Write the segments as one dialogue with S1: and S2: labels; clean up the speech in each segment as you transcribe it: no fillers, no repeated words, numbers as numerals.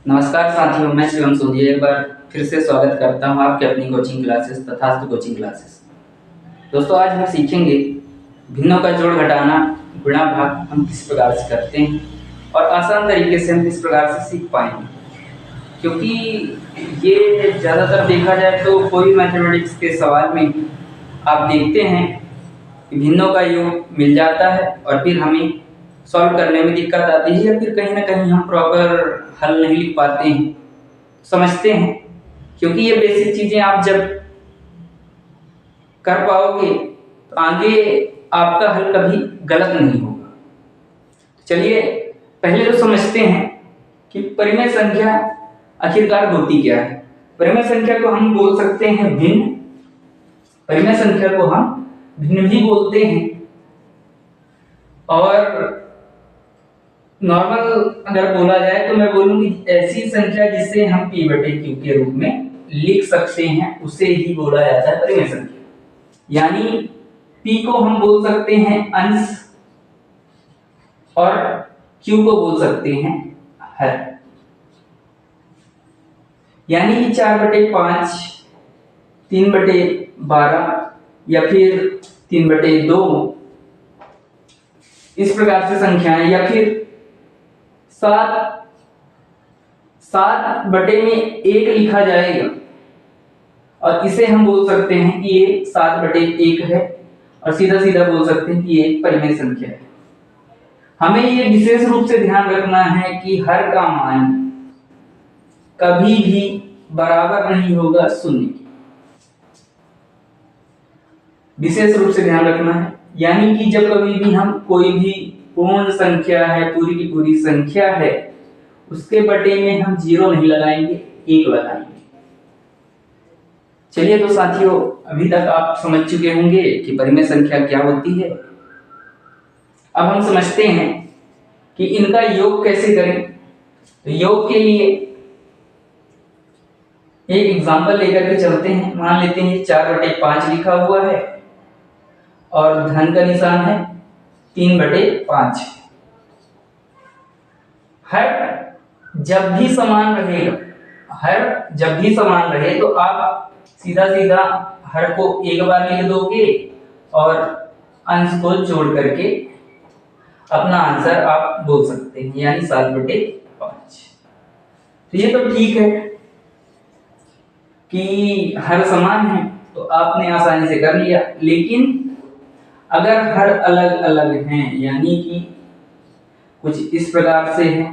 S1: नमस्कार साथियों, मैं शिवम सोधी एक बार फिर से स्वागत करता हूं आपके अपनी कोचिंग क्लासेस तथास्तु कोचिंग क्लासेस। दोस्तों, आज हम सीखेंगे भिन्नों का जोड़ घटाना गुणा भाग हम किस प्रकार से करते हैं और आसान तरीके से हम किस प्रकार से सीख पाएंगे। क्योंकि ये ज़्यादातर देखा जाए तो कोई मैथमेटिक्स के सवाल में आप देखते हैं कि भिन्नों का योग मिल जाता है और फिर हमें सॉल्व करने में दिक्कत आती है या फिर कहीं ना कहीं हम प्रॉपर हल नहीं लिख पाते हैं, समझते हैं। क्योंकि ये बेसिक चीजें आप जब कर पाओगे तो आगे आपका हल कभी गलत नहीं होगा। चलिए पहले तो समझते हैं कि परिमेय संख्या आखिरकार होती क्या है। परिमेय संख्या को हम बोल सकते हैं भिन्न, परिमेय संख्या को हम भिन्न भी बोलते हैं। और नॉर्मल अगर बोला जाए तो मैं बोलूंगी ऐसी संख्या जिसे हम p बटे q के रूप में लिख सकते हैं उसे ही बोला जाता है परिमेय संख्या। यानी p को हम बोल सकते हैं अंश और q को बोल सकते हैं हर। यानी 4/5, 3/12 या फिर 3/2 इस प्रकार से संख्याएं, या फिर 7/1 लिखा जाएगा और इसे हम बोल सकते हैं कि ये 7/1 है और सीधा सीधा बोल सकते हैं कि ये एक परिमेय संख्या है। हमें ये विशेष रूप से ध्यान रखना है कि हर का मान कभी भी बराबर नहीं होगा शून्य के, विशेष रूप से ध्यान रखना है। यानी कि जब कभी भी हम कोई भी पूर्ण संख्या है, पूरी की पूरी संख्या है, उसके बटे में हम 0 नहीं लगाएंगे, 1 लगाएंगे। चलिए तो साथियों, अभी तक आप समझ चुके होंगे कि परिमेय संख्या क्या होती है। अब हम समझते हैं कि इनका योग कैसे करें। तो योग के लिए एक एग्जांपल लेकर के चलते हैं। मान लेते हैं 4/5 लिखा हुआ है और धन का निशान है 3/5। हर जब भी समान रहेगा, हर जब भी समान रहे तो आप सीधा सीधा हर को एक बार लिख दोगे और अंश को जोड़ करके अपना आंसर आप बोल सकते हैं, यानी 7/5। तो ये तो ठीक है कि हर समान है तो आपने आसानी से कर लिया। लेकिन अगर हर अलग अलग हैं, यानी कि कुछ इस प्रकार से है,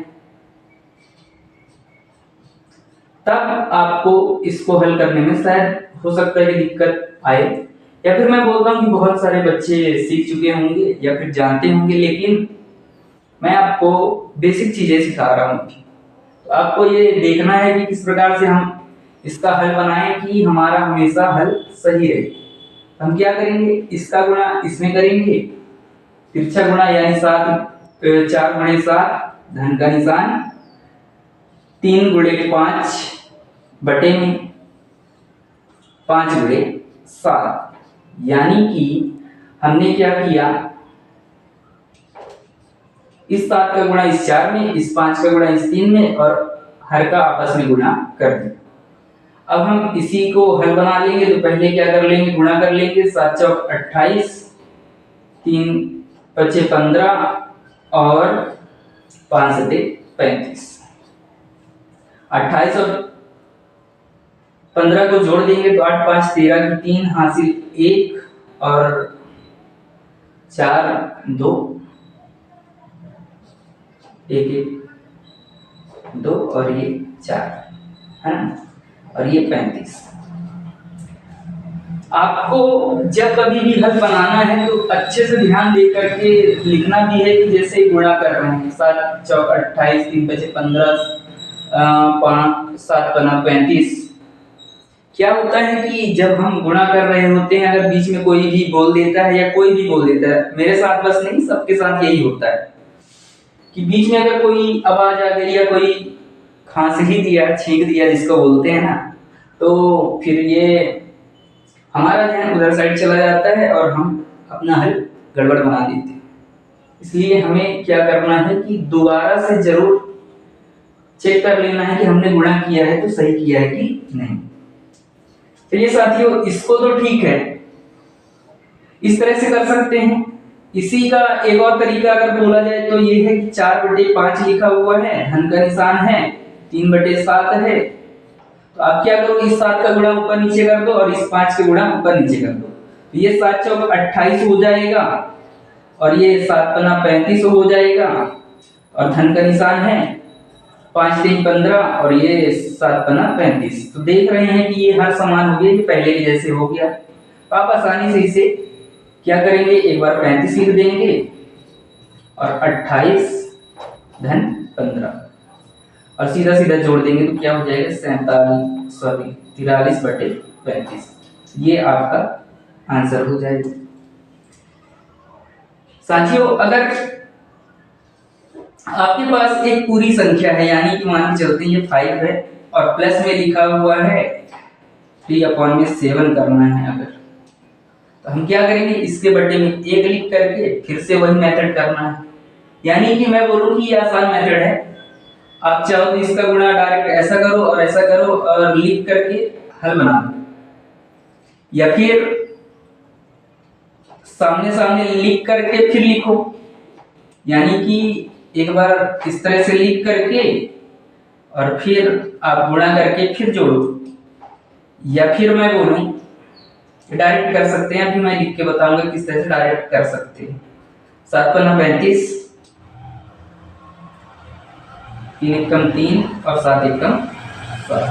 S1: तब आपको इसको हल करने में शायद हो सकता है कि दिक्कत आए। या फिर मैं बोलता हूं कि बहुत सारे बच्चे सीख चुके होंगे या फिर जानते होंगे, लेकिन मैं आपको बेसिक चीजें सिखा रहा हूं। तो आपको ये देखना है कि किस प्रकार से हम इसका हल बनाएं कि हमारा हमेशा हल सही रहे। हम क्या करेंगे, इसका गुणा इसमें करेंगे, तिरछा गुणा यानी 4/7, धन का निशान 3/5 बटे में 5/7। यानी कि हमने क्या किया, इस 7 का गुणा इस 4 में, इस 5 का गुणा इस 3 में और हर का आपस में गुणा कर दिया। अब हम इसी को हल बना लेंगे। तो पहले क्या कर लेंगे, गुणा कर लेंगे। 7 चौक 28, 3 पचे 15 और 5 सते 35। 28 और 15 को जोड़ देंगे तो 8 5 13 की 3 हासिल 1 और 4 2, 1 1 2 और ये 4 है ना, और ये 35। आपको जब कभी भी हल बनाना है तो अच्छे से ध्यान दे करके लिखना भी है कि जैसे गुणा कर रहे हैं। 7 चौक 28, 3 बचे 15, 5 7 बना 35। क्या होता है कि जब हम गुणा कर रहे होते हैं, अगर बीच में कोई भी बोल देता है या कोई भी बोल देता है, मेरे साथ बस नहीं सबके साथ यही होता है कि बीच में अगर कोई आवाज आ गई या कोई खांस ही दिया, छींक दिया जिसको बोलते हैं ना, तो फिर ये हमारा ध्यान उधर साइड चला जाता है और हम अपना हल गड़बड़ बना देते हैं। इसलिए हमें क्या करना है कि दोबारा से जरूर चेक कर लेना है कि हमने गुणा किया है तो सही किया है कि नहीं। चलिए साथियों, इसको तो ठीक है, इस तरह से कर सकते हैं। इसी का एक और तरीका अगर बोला जाए तो ये है कि 4/5 लिखा हुआ है, धन का निशान है, 3/7 है। तो आप क्या करो, इस 7 का गुणा ऊपर नीचे कर दो और इस 5 का गुणा ऊपर नीचे कर दो। तो ये 7 चौक 28 हो जाएगा और ये 7 पन्ना 35 हो जाएगा और धन का निशान है, 5 3 15 और ये 7 पन्ना 35। तो देख रहे हैं कि ये हर समान हो गया, ये पहले के जैसे हो गया। तो आप आसानी से इसे क्या करेंगे, एक बार 35 लिख देंगे और 28 धन 15 और सीधा सीधा जोड़ देंगे तो क्या हो जाएगा, 43/35। ये आपका आंसर हो जाएगा। साथियों, अगर आपके पास एक पूरी संख्या है, यानी कि मान के चलते हैं ये 5 है और प्लस में लिखा हुआ है 3/7 करना है, अगर तो हम क्या करेंगे, इसके बट्टे में 1 लिख करके फिर से वही मेथड करना है। यानी कि मैं बोलूं कि ये आसान मेथड है, आप चाहो तो इसका गुणा डायरेक्ट ऐसा करो और ऐसा करो और लिख करके हल बना दो, या फिर सामने सामने लिख करके फिर लिखो, यानी कि एक बार इस तरह से लिख करके और फिर आप गुणा करके फिर जोड़ो, या फिर मैं बोलूं डायरेक्ट कर सकते हैं। अभी मैं लिख के बताऊंगा किस तरह से डायरेक्ट कर सकते हैं। 7 पन्ना 35, 3 एकम 3 और 7 एकम 7।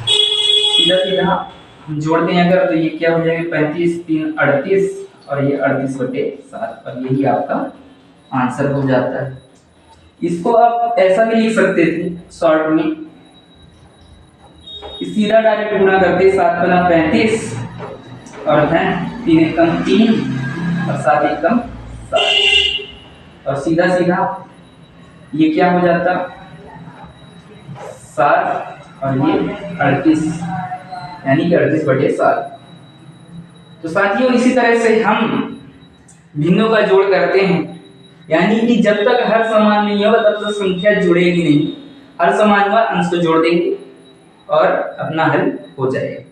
S1: सीधा सीधा हम जोड़ते हैं अगर, तो ये क्या हो जाएगा, 35 3 38 और ये 38/7 और यही आपका आंसर हो जाता है। इसको आप ऐसा भी लिख सकते थे शॉर्ट में, सीधा डायरेक्ट गुणा करते 7 पन्ना 35 और धन 3 एकम 3 और 7 एकम 7 और सीधा सीधा ये क्या हो जाता, 7 और ये 38, यानी कि 38/7। तो साथियों, इसी तरह से हम भिन्नों का जोड़ करते हैं, यानी कि जब तक हर समान नहीं होगा तब तक संख्या जुड़ेगी नहीं। हर समान हुआ अंश को जोड़ देंगे और अपना हल हो जाएगा।